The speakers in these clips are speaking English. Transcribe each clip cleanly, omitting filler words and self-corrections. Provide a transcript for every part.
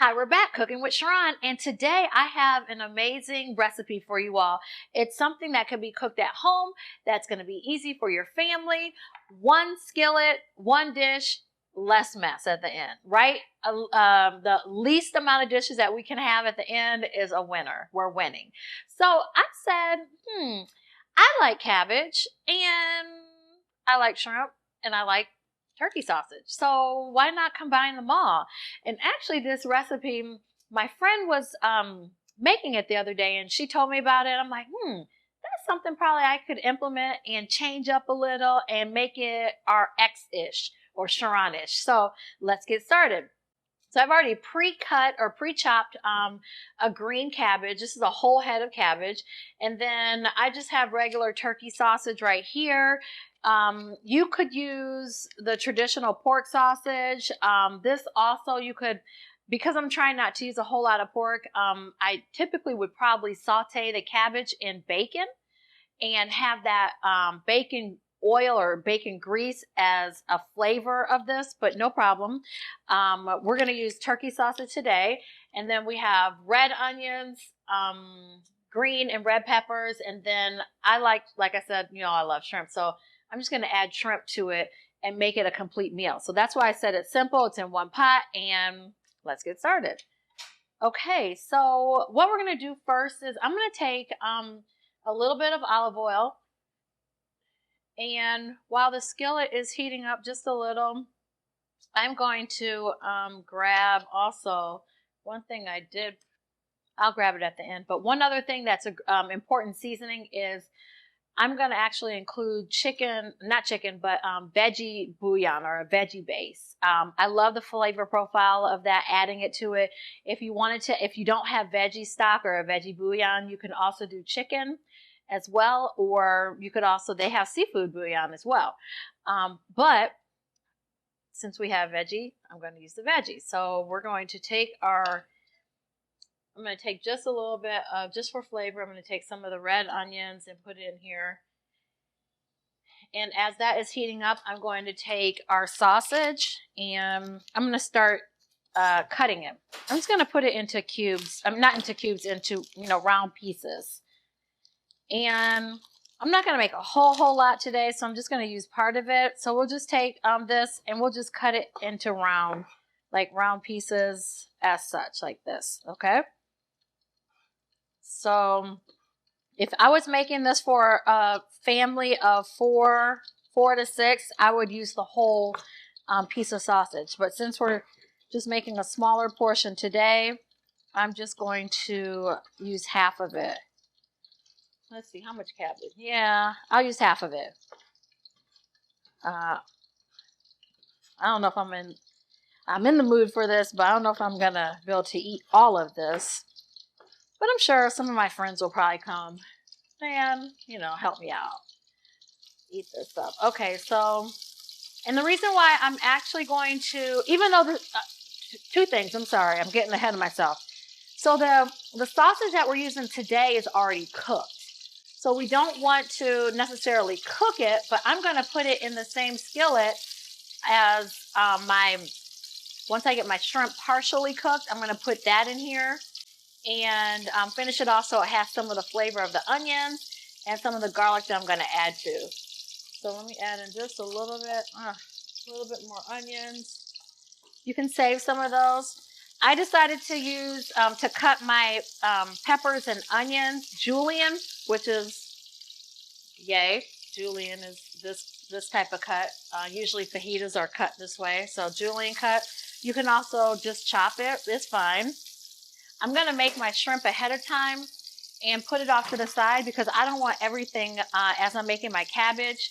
Hi, we're back cooking with Sharon, and today I have an amazing recipe for you all. It's something that can be cooked at home, that's going to be easy for your family. One skillet, one dish, less mess at the end, right? The least amount of dishes that we can have at the end is a winner. We're winning. So I said, I like cabbage, and I like shrimp, and I like turkey sausage. So why not combine them all? And actually this recipe, my friend was making it the other day and she told me about it. I'm like, that's something probably I could implement and change up a little and make it our X-ish or Sharon-ish. So let's get started. So I've already pre-cut or pre-chopped a green cabbage. This is a whole head of cabbage. And then I just have regular turkey sausage right here. You could use the traditional pork sausage. This also you could, because I'm trying not to use a whole lot of pork, I typically would probably saute the cabbage in bacon and have that bacon oil or bacon grease as a flavor of this, but no problem. We're going to use turkey sausage today. And then we have red onions, green and red peppers. And then I like I said, I love shrimp. So I'm just going to add shrimp to it and make it a complete meal. So that's why I said it's simple. It's in one pot, and let's get started. Okay, so what we're going to do first is I'm going to take a little bit of olive oil. And while the skillet is heating up just a little, I'm going to grab also one thing I'll grab it at the end. But one other thing that's important seasoning is I'm going to actually include veggie bouillon or a veggie base. I love the flavor profile of that, adding it to it. If you don't have veggie stock or a veggie bouillon, you can also do chicken as well, or you could also, they have seafood bouillon as well. But since we have veggie, I'm going to use the veggie. So we're going to take I'm going to take just a little bit of, just for flavor, I'm going to take some of the red onions and put it in here. And as that is heating up, I'm going to take our sausage and I'm going to start cutting it. I'm just going to put it into cubes. Not into cubes, into, round pieces. And I'm not going to make a whole lot today, so I'm just going to use part of it. So we'll just take this and we'll just cut it into round pieces as such, like this, okay? So if I was making this for a family of four to six, I would use the whole piece of sausage. But since we're just making a smaller portion today, I'm just going to use half of it. Let's see, how much cabbage? Yeah, I'll use half of it. I don't know if I'm in the mood for this, but I don't know if I'm going to be able to eat all of this. But I'm sure some of my friends will probably come and, help me out. Eat this up. Okay, so, and the reason why I'm actually going to, even though, two things, I'm sorry, I'm getting ahead of myself. So the sausage that we're using today is already cooked. So we don't want to necessarily cook it, but I'm going to put it in the same skillet as once I get my shrimp partially cooked, I'm going to put that in here and finish it off so it has some of the flavor of the onions and some of the garlic that I'm going to add to. So let me add in just a little bit more onions. You can save some of those. I decided to use, to cut my peppers and onions, julienne, which is, yay, julienne is this type of cut. Usually fajitas are cut this way, so julienne cut. You can also just chop it, it's fine. I'm going to make my shrimp ahead of time and put it off to the side because I don't want everything, as I'm making my cabbage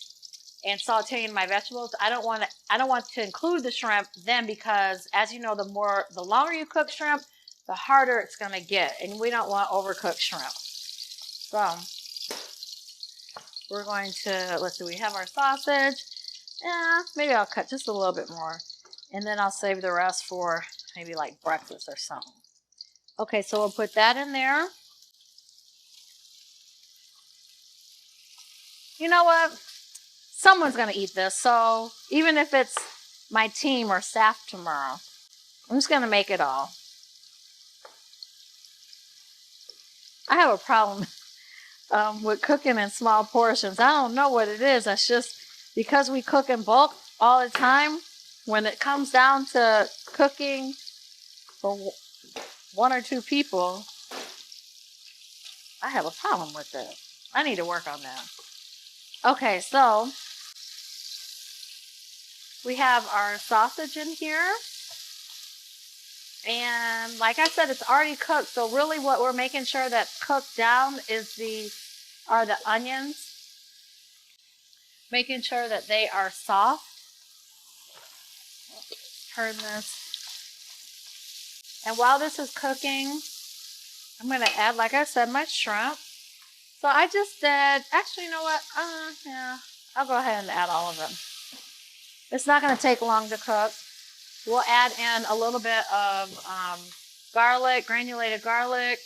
and sauteing my vegetables, I don't want to include the shrimp then, because as you know, the longer you cook shrimp, the harder it's going to get, and we don't want overcooked shrimp. So we're going to, let's see, we have our sausage. Yeah, maybe I'll cut just a little bit more, and then I'll save the rest for maybe like breakfast or something. Okay, so we'll put that in there. You know what? Someone's going to eat this, so even if it's my team or staff tomorrow, I'm just going to make it all. I have a problem with cooking in small portions. I don't know what it is. That's just because we cook in bulk all the time. When it comes down to cooking for one or two people, I have a problem with it. I need to work on that. Okay, so we have our sausage in here. And like I said, it's already cooked. So really what we're making sure that's cooked down are the onions. Making sure that they are soft. Turn this. And while this is cooking, I'm going to add, like I said, my shrimp. So I just did, actually, you know what? Yeah, I'll go ahead and add all of them. It's not going to take long to cook. We'll add in a little bit of garlic, granulated garlic,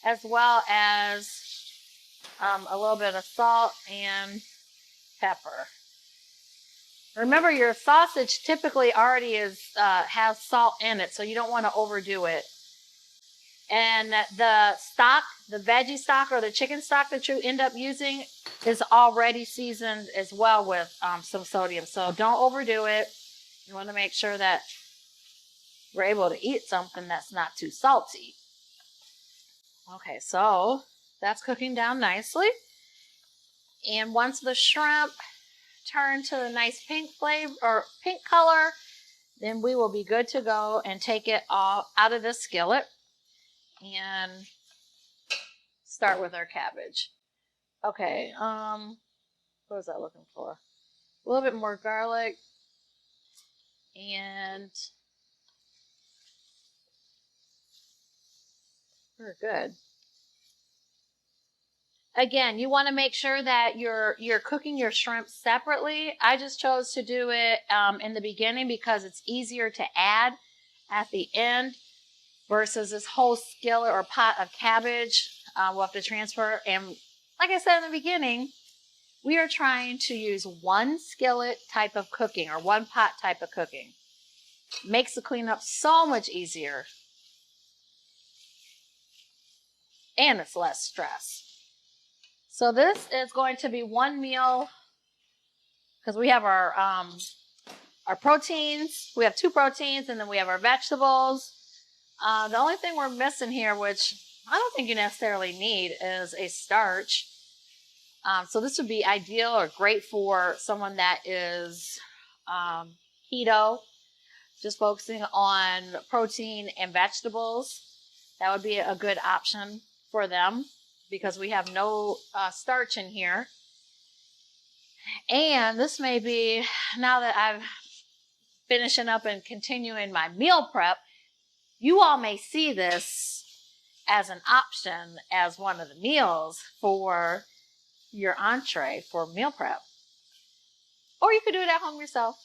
as well as a little bit of salt and pepper. Remember, your sausage typically already has salt in it, so you don't want to overdo it. And the stock, the veggie stock or the chicken stock that you end up using is already seasoned as well with some sodium. So don't overdo it. You want to make sure that we're able to eat something that's not too salty. Okay, so that's cooking down nicely. And once the shrimp turn to a nice pink flavor or pink color, then we will be good to go and take it all out of the skillet and start with our cabbage. Okay, what was I looking for? A little bit more garlic and we're good. Again, you want to make sure that you're cooking your shrimp separately. I just chose to do it in the beginning because it's easier to add at the end versus this whole skillet or pot of cabbage. We'll have to transfer. And like I said in the beginning, we are trying to use one skillet type of cooking or one pot type of cooking. Makes the cleanup so much easier. And it's less stress. So this is going to be one meal because we have our proteins. We have two proteins and then we have our vegetables. The only thing we're missing here, which I don't think you necessarily need, is a starch. So this would be ideal or great for someone that is keto, just focusing on protein and vegetables. That would be a good option for them because we have no starch in here. And this may be, now that I'm finishing up and continuing my meal prep, you all may see this as an option as one of the meals for your entree for meal prep. Or you could do it at home yourself.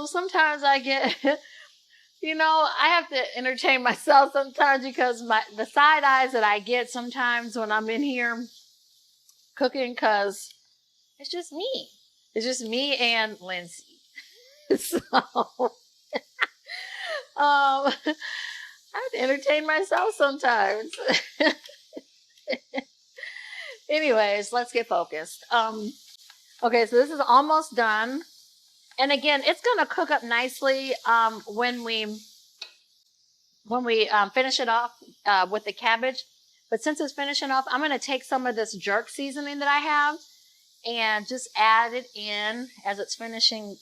Sometimes I get, I have to entertain myself sometimes because the side eyes that I get sometimes when I'm in here cooking, because it's just me. It's just me and Lindsay. So, I have to entertain myself sometimes. Anyways, let's get focused. Okay, so this is almost done. And again, it's going to cook up nicely when we finish it off with the cabbage. But since it's finishing off, I'm going to take some of this jerk seasoning that I have and just add it in as it's finishing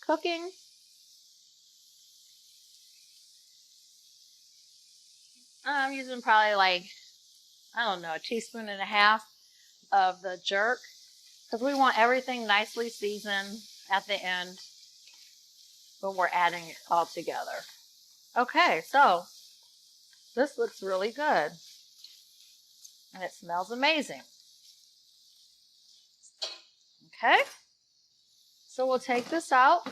cooking. I'm using probably a teaspoon and a half of the jerk because we want everything nicely seasoned at the end when we're adding it all together. Okay, so this looks really good and it smells amazing. Okay, so we'll take this out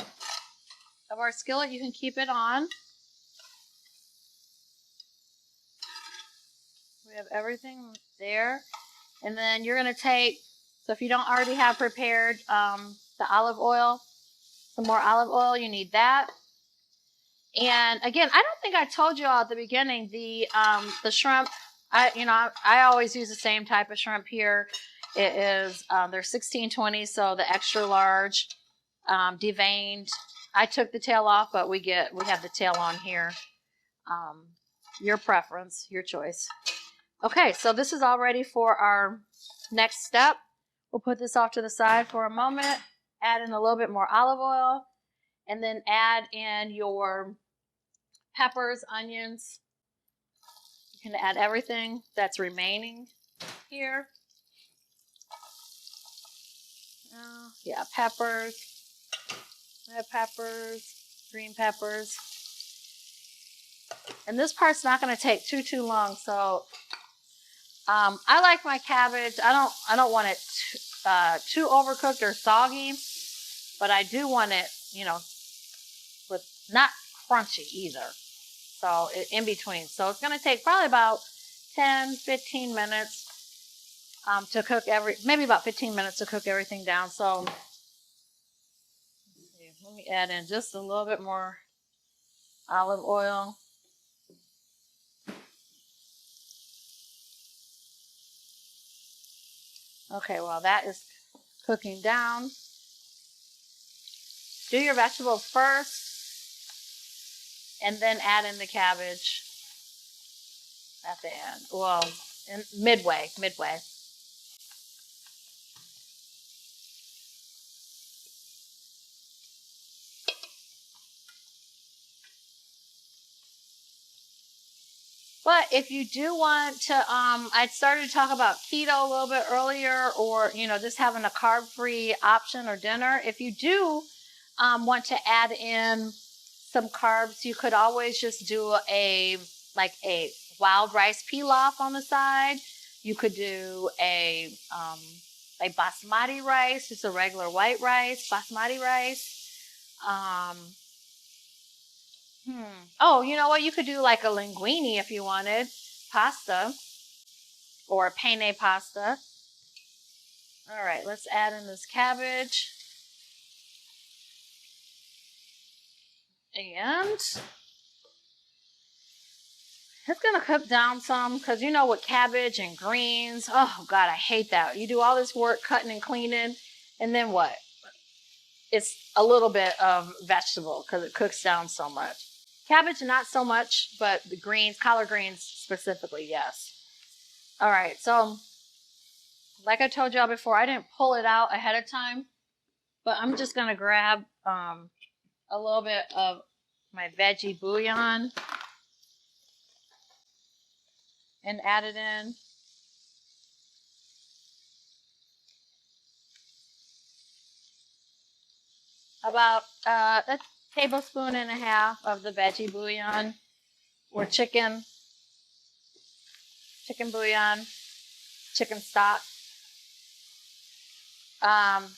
of our skillet. You can keep it on. We have everything there. And then you're going to take, so if you don't already have prepared the olive oil, Some more olive oil, you need that. And again, I don't think I told you all at the beginning, the shrimp, I always use the same type of shrimp here. It is, they're 1620, so the extra large, deveined. I took the tail off, but we have the tail on here. Your preference, your choice. Okay, so this is all ready for our next step. We'll put this off to the side for a moment, add in a little bit more olive oil, and then add in your peppers, onions. You can add everything that's remaining here. Yeah, peppers, red peppers, green peppers. And this part's not going to take too long, so I like my cabbage. I don't want it too overcooked or soggy, but I do want it, with not crunchy either. So in between. So it's going to take probably about 10-15 minutes to cook maybe about 15 minutes to cook everything down. So let me add in just a little bit more olive oil. Okay, while that is cooking down, do your vegetables first and then add in the cabbage at the end. Well, midway. But if you do want to, I started to talk about keto a little bit earlier, or, just having a carb-free option or dinner. If you do want to add in some carbs, you could always just do a wild rice pilaf on the side. You could do a basmati rice, just a regular white rice, basmati rice. Oh, you know what? You could do like a linguine if you wanted, pasta, or a penne pasta. All right, let's add in this cabbage. And it's going to cook down some because, with cabbage and greens, oh, God, I hate that. You do all this work cutting and cleaning, and then what? It's a little bit of vegetable because it cooks down so much. Cabbage, not so much, but the greens, collard greens specifically, yes. All right, so like I told y'all before, I didn't pull it out ahead of time, but I'm just going to grab a little bit of my veggie bouillon and add it in. About a tablespoon and a half of the veggie bouillon or chicken bouillon, chicken stock. I'm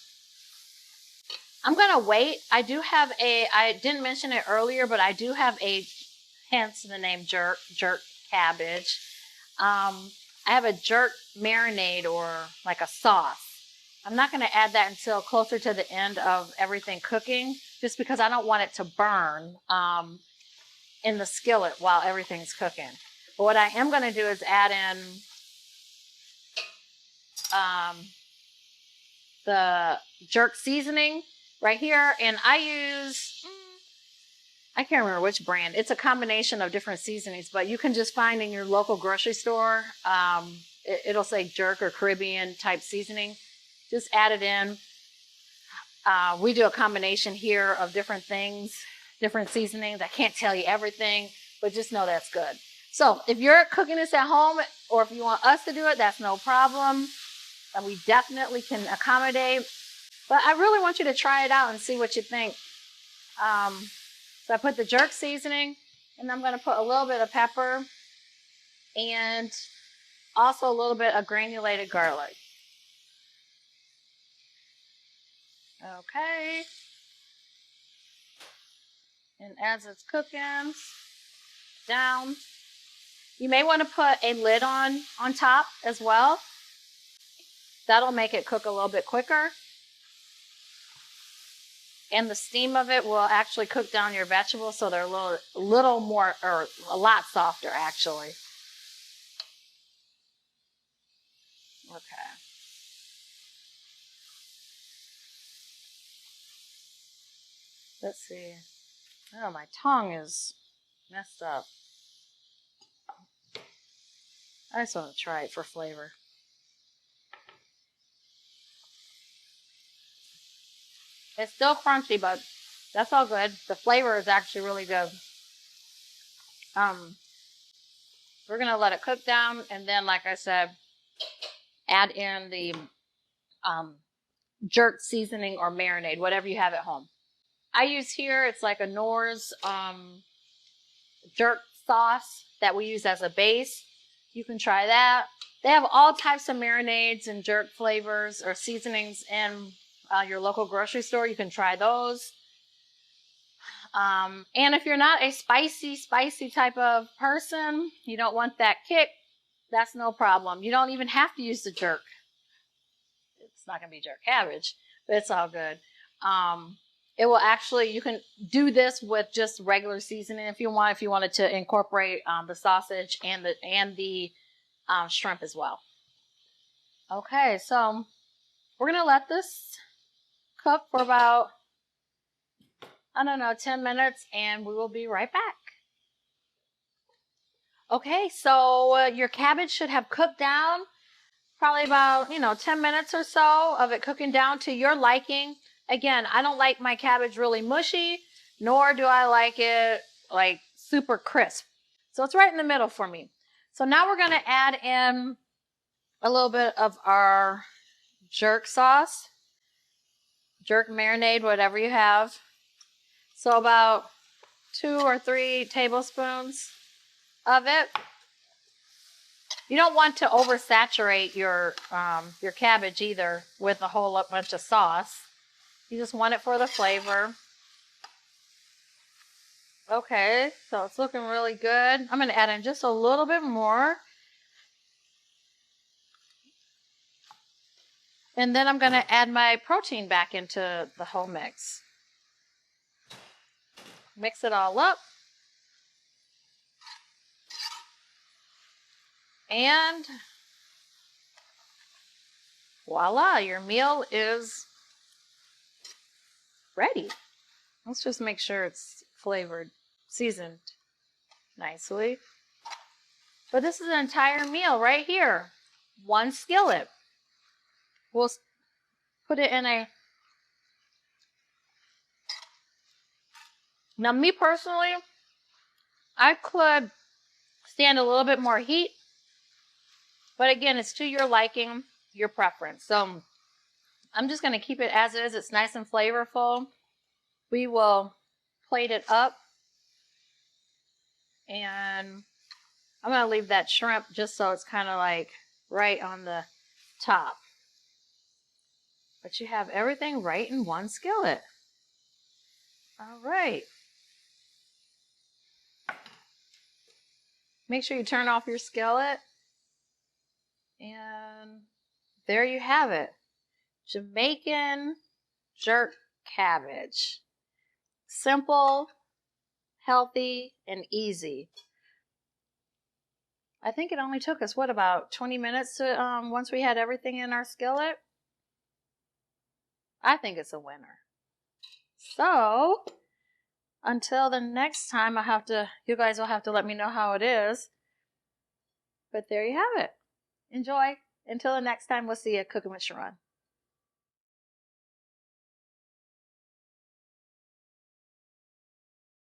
going to wait. I didn't mention it earlier, but I do have hence the name jerk cabbage. I have a jerk marinade, or like a sauce. I'm not going to add that until closer to the end of everything cooking, just because I don't want it to burn in the skillet while everything's cooking. But what I am going to do is add in the jerk seasoning right here. And I can't remember which brand. It's a combination of different seasonings, but you can just find in your local grocery store. It'll say jerk or Caribbean type seasoning. Just add it in. We do a combination here of different things, different seasonings. I can't tell you everything, but just know that's good. So if you're cooking this at home, or if you want us to do it, that's no problem. And we definitely can accommodate. But I really want you to try it out and see what you think. So I put the jerk seasoning, and I'm going to put a little bit of pepper and also a little bit of granulated garlic. Okay. And as it's cooking down, you may want to put a lid on top as well. That'll make it cook a little bit quicker. And the steam of it will actually cook down your vegetables so they're a little more, or a lot softer actually. Okay. Let's see. Oh, my tongue is messed up. I just want to try it for flavor. It's still crunchy, but that's all good. The flavor is actually really good. We're gonna let it cook down, and then, like I said, add in the jerk seasoning or marinade, whatever you have at home. I use here, it's like a Knorr's jerk sauce that we use as a base. You can try that. They have all types of marinades and jerk flavors or seasonings in your local grocery store. You can try those. And if you're not a spicy type of person, you don't want that kick, that's no problem. You don't even have to use the jerk. It's not going to be jerk cabbage, but it's all good. It will actually, you can do this with just regular seasoning if you want, if you wanted to incorporate the sausage and the shrimp as well. Okay, so we're going to let this cook for about, I don't know, 10 minutes, and we will be right back. Okay, so your cabbage should have cooked down probably about, 10 minutes or so of it cooking down to your liking. Again, I don't like my cabbage really mushy, nor do I like it like super crisp. So it's right in the middle for me. So now we're going to add in a little bit of our jerk sauce, jerk marinade, whatever you have. So about 2 or 3 tablespoons of it. You don't want to oversaturate your cabbage either with a whole bunch of sauce. You just want it for the flavor. Okay, so it's looking really good. I'm going to add in just a little bit more. And then I'm going to add my protein back into the whole mix. Mix it all up. And voila, your meal is ready. Let's just make sure it's flavored, seasoned nicely. But this is an entire meal right here. One skillet. We'll put it in a... Now, me personally, I could stand a little bit more heat. But again, it's to your liking, your preference. So I'm just going to keep it as is. It's nice and flavorful. We will plate it up. And I'm going to leave that shrimp just so it's kind of like right on the top. But you have everything right in one skillet. All right. Make sure you turn off your skillet. And there you have it. Jamaican jerk cabbage. Simple, healthy, and easy. I think it only took us, about 20 minutes to once we had everything in our skillet? I think it's a winner. So, until the next time, you guys will have to let me know how it is. But there you have it. Enjoy. Until the next time, we'll see you at Cooking with Sharon.